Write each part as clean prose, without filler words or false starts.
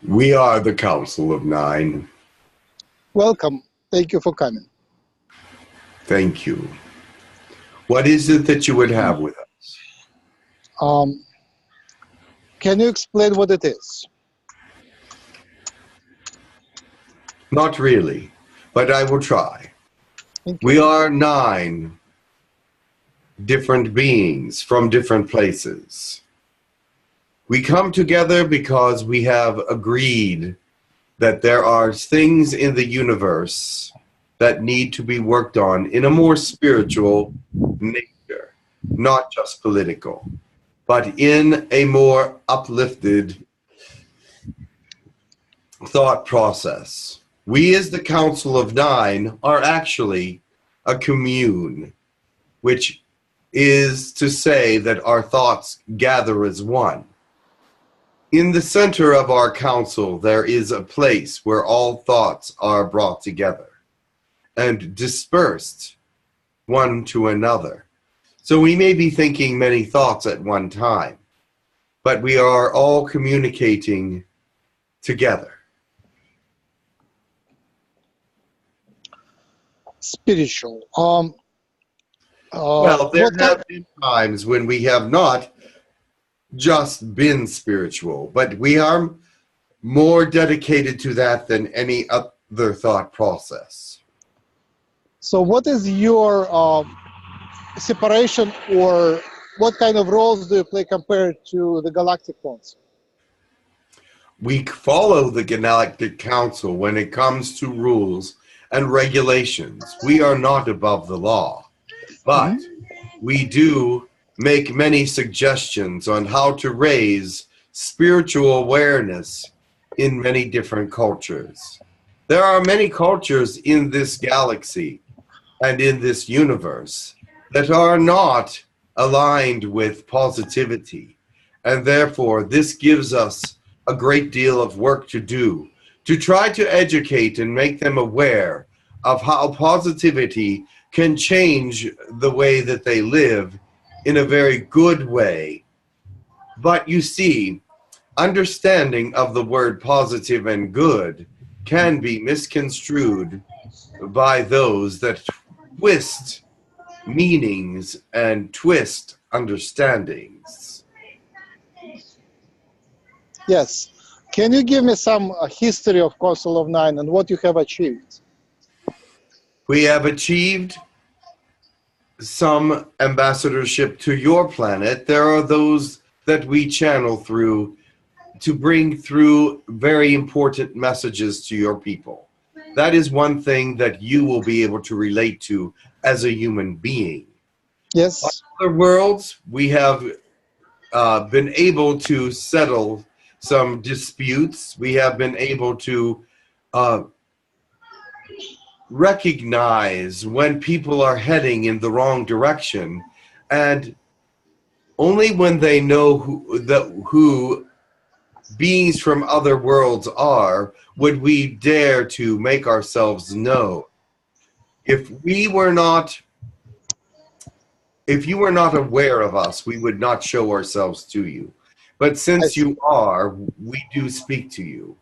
We are the Council of Nine. Welcome. Thank you for coming. Thank you. What is it that you would have with us? Can you explain what it is? Not really, but I will try. Thank you. We are 9 different beings from different places. We come together because we have agreed that there are things in the universe that need to be worked on in a more spiritual nature, not just political, but in a more uplifted thought process. We as the Council of Nine are actually a commune, which is to say that our thoughts gather as one. In the center of our council, there is a place where all thoughts are brought together and dispersed one to another. So we may be thinking many thoughts at one time, but we are all communicating together. Spiritual. Well, there have been times when we have not just been spiritual, but we are more dedicated to that than any other thought process. So what is your separation, or what kind of roles do you play compared to the Galactic Council? We follow the Galactic Council when it comes to rules and regulations. We are not above the law, but we do make many suggestions on how to raise spiritual awareness in many different cultures. There are many cultures in this galaxy and in this universe that are not aligned with positivity, and therefore this gives us a great deal of work to do to try to educate and make them aware of how positivity can change the way that they live in a very good way. But you see, understanding of the word positive and good can be misconstrued by those that twist meanings and twist understandings. Yes. Can you give me some history of Council of Nine and what you have achieved? We have achieved some ambassadorship to your planet. There are those that we channel through to bring through very important messages to your people. That is one thing that you will be able to relate to as a human being. Yes. On other worlds, we have been able to settle some disputes. We have been able to recognize when people are heading in the wrong direction, and only when they know who beings from other worlds are would we dare to make ourselves known. If you were not aware of us, we would not show ourselves to you. But since you are, we do speak to you.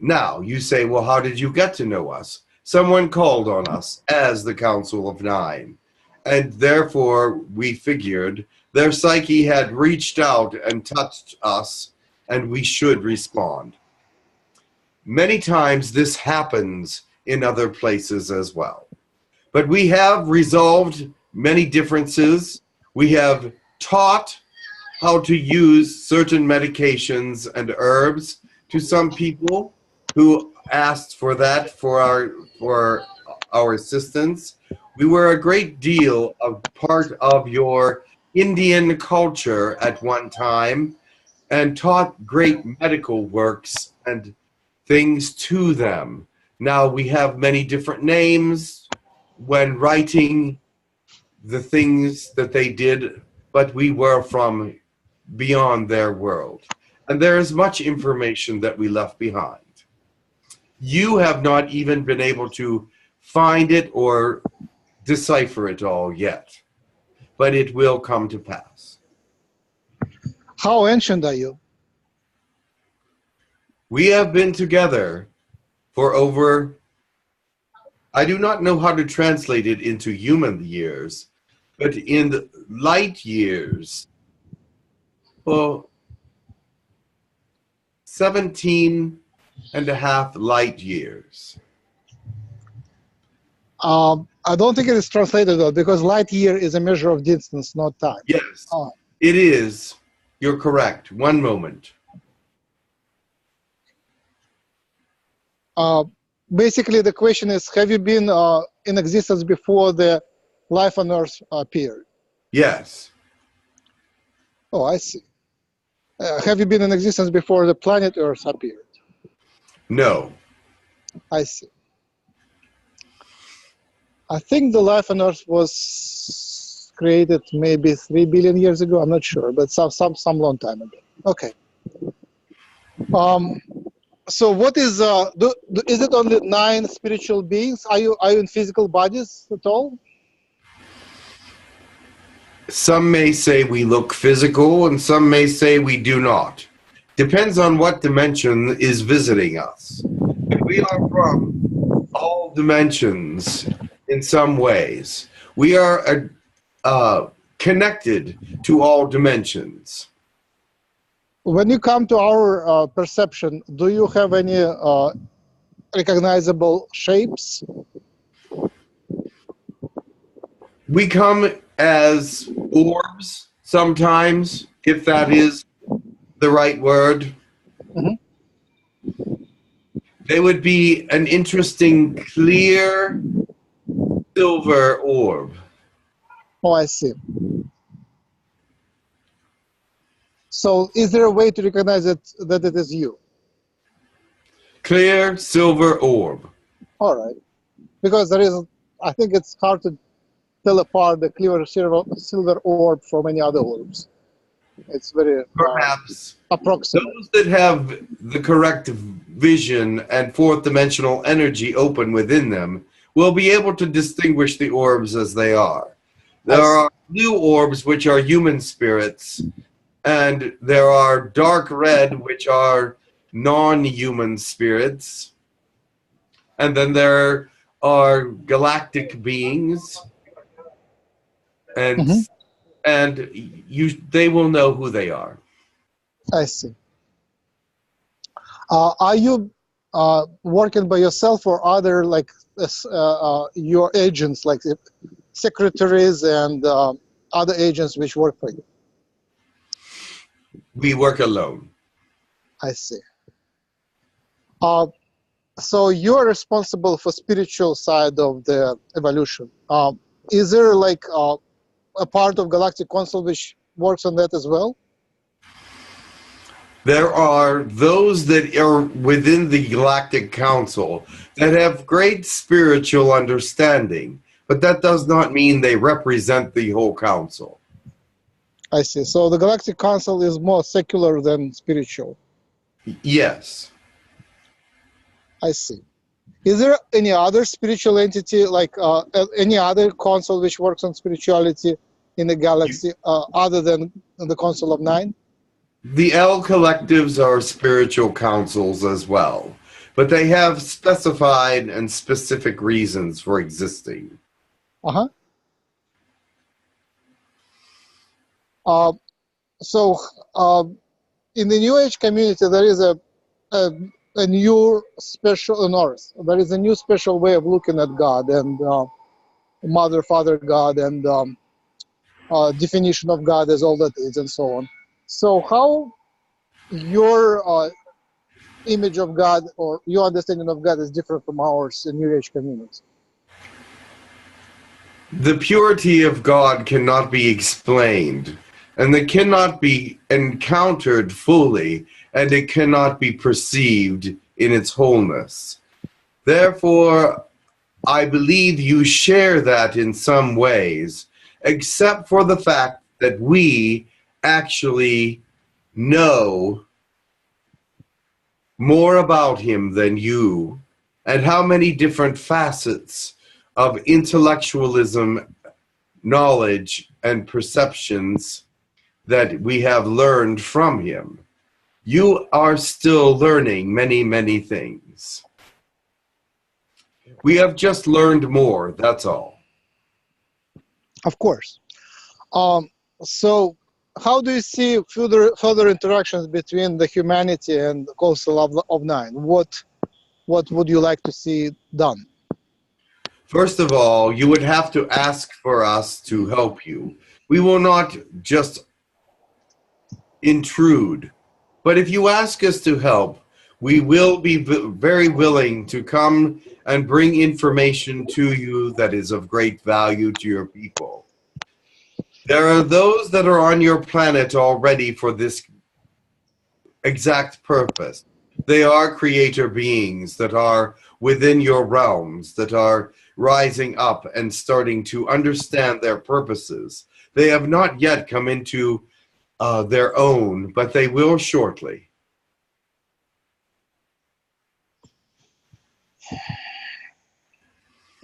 Now, you say, well, how did you get to know us? Someone called on us as the Council of Nine, and therefore we figured their psyche had reached out and touched us, and we should respond. Many times this happens in other places as well. But we have resolved many differences. We have taught how to use certain medications and herbs to some people who asked for that for our assistance. We were a great deal of part of your Indian culture at one time and taught great medical works and things to them. Now we have many different names when writing the things that they did, but we were from beyond their world. And there is much information that we left behind. You have not even been able to find it or decipher it all yet, but it will come to pass. How ancient are you? We have been together for over, I do not know how to translate it into human years, but in light years, well, 17 and a half light years. I don't think it is translated though, because light year is a measure of distance, not time. Yes, it is. You're correct. One moment. Basically, the question is, have you been in existence before the life on Earth appeared? Yes. Oh, I see. Have you been in existence before the planet Earth appeared? No. I see. I think the life on Earth was created maybe 3 billion years ago. I'm not sure, but some long time ago. Okay. So what is is it only 9 spiritual beings? Are you in physical bodies at all? Some may say we look physical, and some may say we do not. Depends on what dimension is visiting us. But we are from all dimensions in some ways. We are connected to all dimensions. When you come to our perception, do you have any recognizable shapes? We come as orbs sometimes, if that is the right word. Mm-hmm. They would be an interesting, clear, silver orb. Oh, I see. So is there a way to recognize it, that it is you? Clear, silver orb. All right. Because there is, I think it's hard to tell apart the clear silver orb from any other orbs. It's very perhaps approximate. Those that have the correct vision and fourth dimensional energy open within them will be able to distinguish the orbs as they are. There are blue orbs, which are human spirits, and there are dark red, which are non-human spirits. And then there are galactic beings, and they will know who they are. I see. Are you working by yourself or other, like your agents, like secretaries and other agents which work for you? We work alone. I see. So you are responsible for spiritual side of the evolution. Is there like a part of Galactic Council which works on that as well? There are those that are within the Galactic Council that have great spiritual understanding, but that does not mean they represent the whole council. I see. So the Galactic Council is more secular than spiritual. Yes. I see. Is there any other spiritual entity, like any other council which works on spirituality in the galaxy other than the Council of Nine? The L collectives are spiritual councils as well, but they have specified and specific reasons for existing. So in the New Age community, there is a new special North. There is a new special way of looking at God and Mother, Father God, and definition of God as all that is, and so on. So how your image of God or your understanding of God is different from ours in New Age community? The purity of God cannot be explained, and it cannot be encountered fully, and it cannot be perceived in its wholeness. Therefore, I believe you share that in some ways, except for the fact that we actually know more about him than you, and how many different facets of intellectualism, knowledge, and perceptions that we have learned from him. You are still learning many, many things. We have just learned more, that's all. Of course. So how do you see further interactions between the humanity and the Council of Nine? What would you like to see done? First of all, you would have to ask for us to help you. We will not just intrude, but if you ask us to help, we will be very willing to come and bring information to you that is of great value to your people. There are those that are on your planet already for this exact purpose. They are creator beings that are within your realms, that are rising up and starting to understand their purposes. They have not yet come into their own, but they will shortly.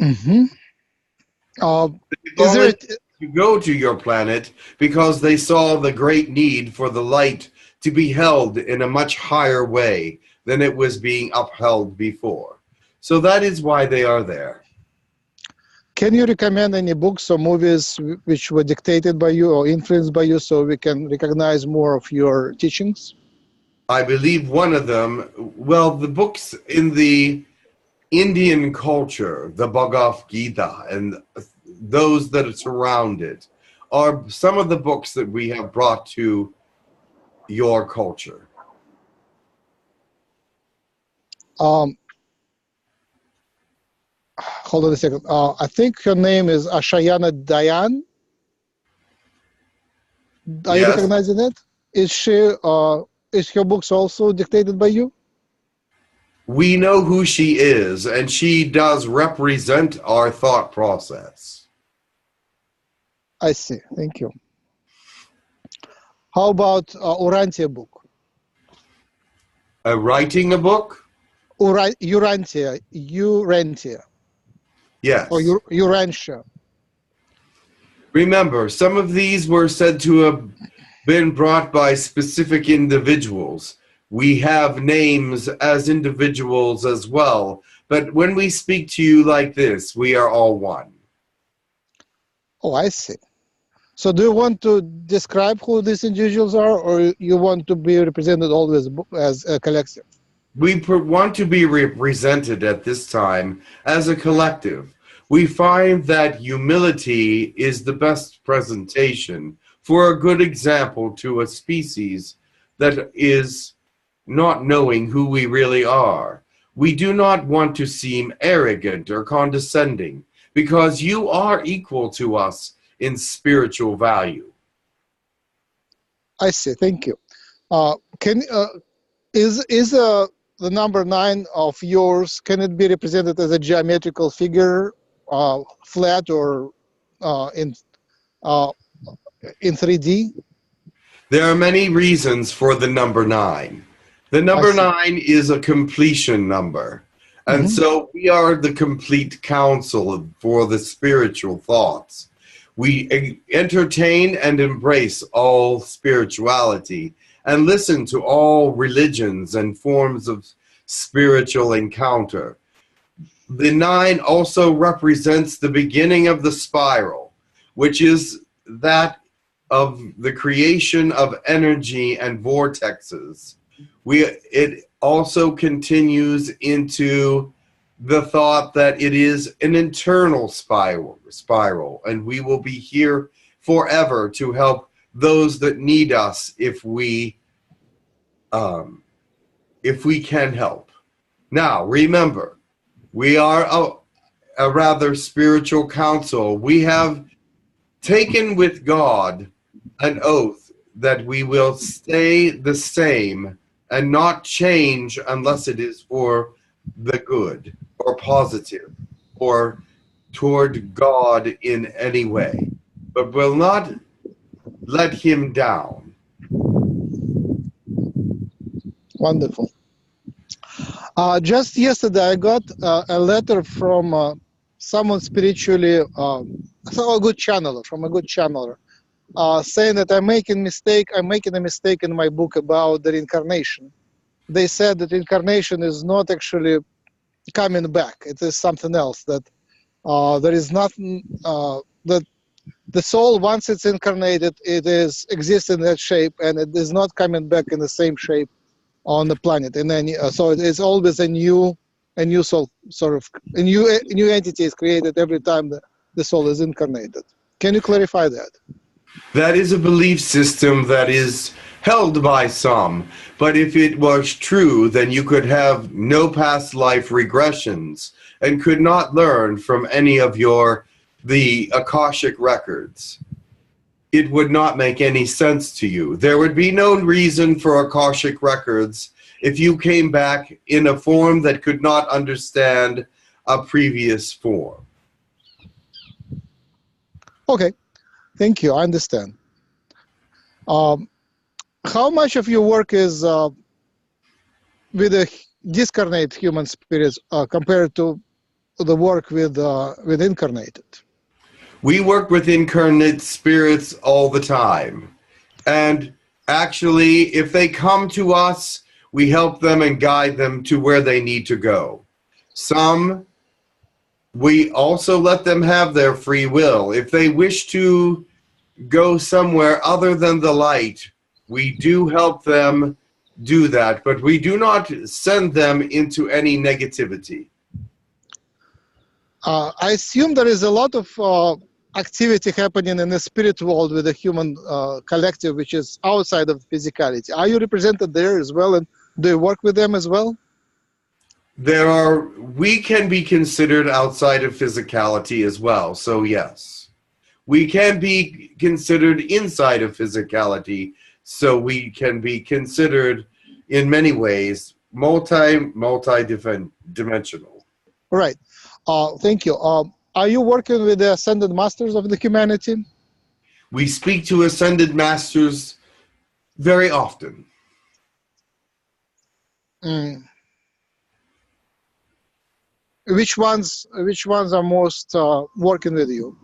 Mm-hmm. Is there to go to your planet because they saw the great need for the light to be held in a much higher way than it was being upheld before. So that is why they are there. Can you recommend any books or movies which were dictated by you or influenced by you so we can recognize more of your teachings? I believe one of them, well, the books in the Indian culture, the Bhagavad Gita, and those that surround it, are some of the books that we have brought to your culture. Hold on a second. I think her name is Ashayana Dayan. Are you recognizing it? Is her books also dictated by you? We know who she is, and she does represent our thought process. I see. Thank you. How about Urantia book? Writing a book? Urantia. Yes. Or Urantia. Remember, some of these were said to have been brought by specific individuals. We have names as individuals as well, but when we speak to you like this, we are all one. Oh, I see. So do you want to describe who these individuals are, or you want to be represented always as a collective? We want to be represented at this time as a collective. We find that humility is the best presentation for a good example to a species that is not knowing who we really are. We do not want to seem arrogant or condescending because you are equal to us in spiritual value. I see. Thank you. Is the number 9 of yours, can it be represented as a geometrical figure, flat or in 3D? There are many reasons for the number 9. The number 9 is a completion number. And so we are the complete counsel for the spiritual thoughts. We entertain and embrace all spirituality and listen to all religions and forms of spiritual encounter. The 9 also represents the beginning of the spiral, which is that of the creation of energy and vortexes. It also continues into the thought that it is an internal spiral, and we will be here forever to help those that need us if we can help. Now, remember, we are a rather spiritual council. We have taken with God an oath that we will stay the same and not change unless it is for the good or positive or toward God in any way, but will not let him down. Wonderful. Just yesterday, I got a letter from someone spiritually, a good channeler, from a good channeler, saying that I'm making a mistake in my book about the reincarnation. They said that reincarnation is not actually coming back. It is something else. That there is nothing that the soul, once it's incarnated, it is exists in that shape, and it is not coming back in the same shape on the planet. And then, so it is always a new soul, sort of a new entity is created every time the soul is incarnated. Can you clarify that? That is a belief system that is held by some, but if it was true, then you could have no past life regressions and could not learn from any of the Akashic records. It would not make any sense to you. There would be no reason for Akashic records if you came back in a form that could not understand a previous form. Okay, thank you. I understand. How much of your work is with the discarnate human spirits compared to the work with incarnated? We work with incarnate spirits all the time. And actually, if they come to us, we help them and guide them to where they need to go. Some, we also let them have their free will. If they wish to go somewhere other than the light, we do help them do that, but we do not send them into any negativity. I assume there is a lot of activity happening in the spirit world with the human collective, which is outside of physicality. Are you represented there as well, and do you work with them as well? We can be considered outside of physicality as well, so yes. We can be considered inside of physicality, so we can be considered in many ways multi-dimensional. Right. Thank you. Are you working with the Ascended Masters of the humanity? We speak to Ascended Masters very often. Which ones are most working with you?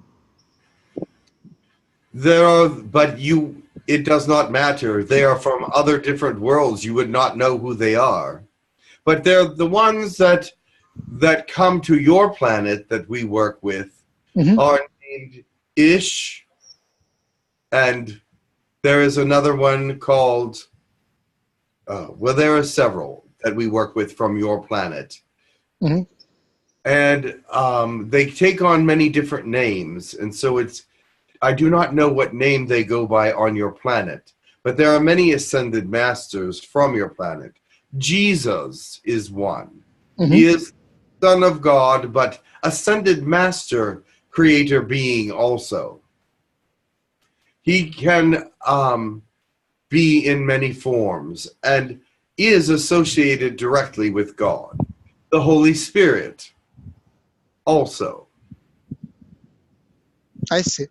It does not matter. They are from other different worlds. You would not know who they are. But they're the ones that come to your planet that we work with are named Ish, and there is another one called, there are several that we work with from your planet. And they take on many different names, and so I do not know what name they go by on your planet, but there are many Ascended Masters from your planet. Jesus is one. He is Son of God, but Ascended Master, Creator Being also. He can be in many forms and is associated directly with God. The Holy Spirit also. I see.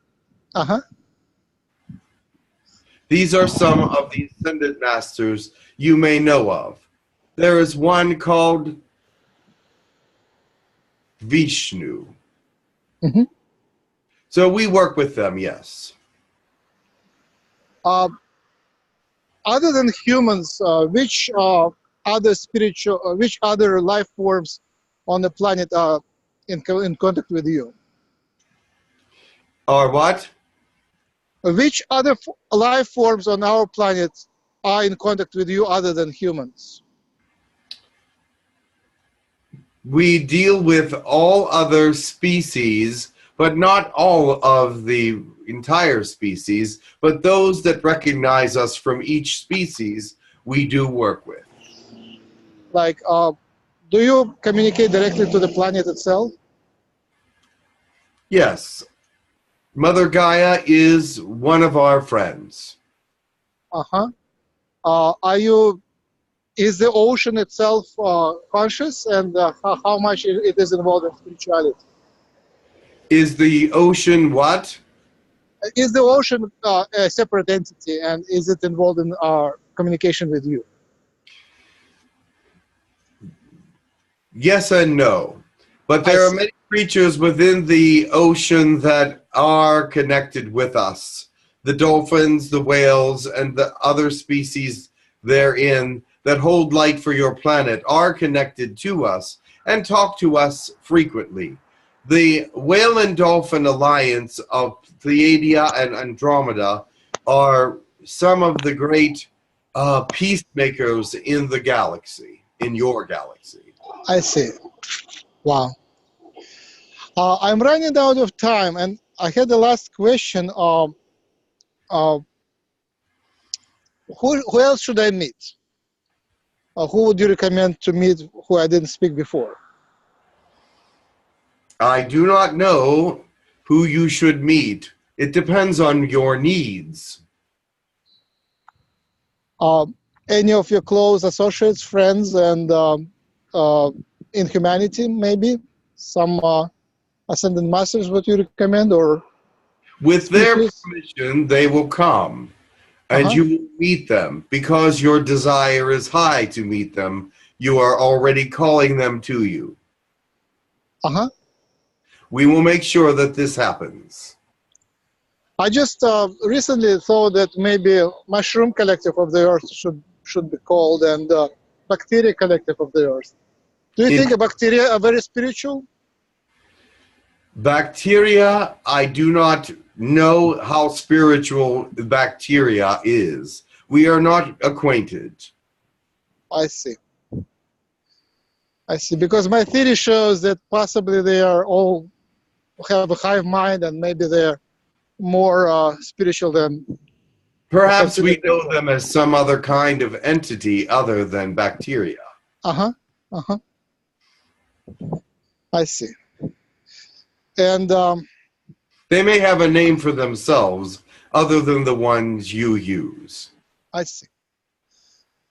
These are some of the Ascended Masters you may know of. There is one called Vishnu. So we work with them, yes. Other than humans, which other life forms on the planet are in contact with you? Or what? Which other life forms on our planet are in contact with you other than humans? We deal with all other species, but not all of the entire species, but those that recognize us from each species, we do work with. Like, do you communicate directly to the planet itself? Yes. Mother Gaia is one of our friends. Is the ocean itself conscious, and how much it is involved in spirituality? Is the ocean what? Is the ocean a separate entity, and is it involved in our communication with you? Yes and no. But there are many creatures within the ocean that are connected with us. the dolphins, the whales, and the other species therein that hold light for your planet are connected to us and talk to us frequently. The Whale and Dolphin Alliance of Pleiadia and Andromeda are some of the great peacemakers in the galaxy, in your galaxy. I see. Wow. I'm running out of time, and I had the last question. Who else should I meet? Who would you recommend to meet who I didn't speak before? I do not know who you should meet. It depends on your needs. Any of your close associates, friends, and in humanity, maybe? Some Ascended Masters, would you recommend? Or with their permission, they will come, and you will meet them. Because your desire is high to meet them, you are already calling them to you. We will make sure that this happens. I just recently thought that maybe Mushroom Collective of the Earth should be called, and Bacteria Collective of the Earth. Do you think bacteria are very spiritual? Bacteria, I do not know how spiritual bacteria is. We are not acquainted. I see. I see. Because my theory shows that possibly they are all have a hive mind, and maybe they're more spiritual than... Perhaps we know them as some other kind of entity other than bacteria. I see. And they may have a name for themselves other than the ones you use. I see.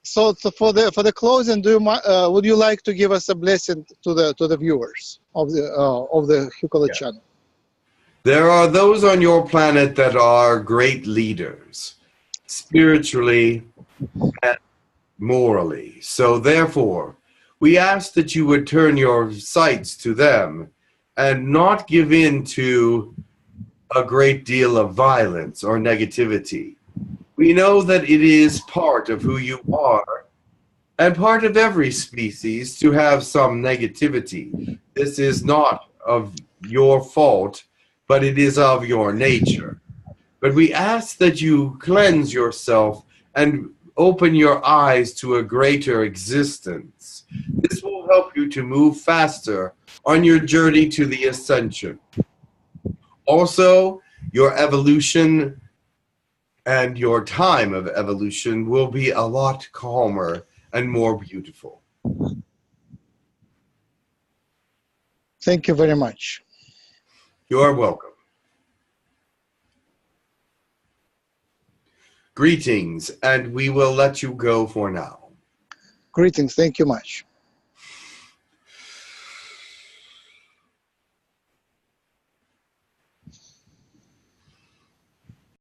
So for the closing, would you like to give us a blessing to the viewers of the Hucolo channel? There are those on your planet that are great leaders, spiritually and morally. So therefore, we ask that you would turn your sights to them and not give in to a great deal of violence or negativity. We know that it is part of who you are and part of every species to have some negativity. This is not of your fault, but it is of your nature. But we ask that you cleanse yourself and open your eyes to a greater existence. This will help you to move faster on your journey to the Ascension. Also, your evolution and your time of evolution will be a lot calmer and more beautiful. Thank you very much. You are welcome. Greetings, and we will let you go for now. Greetings. Thank you much.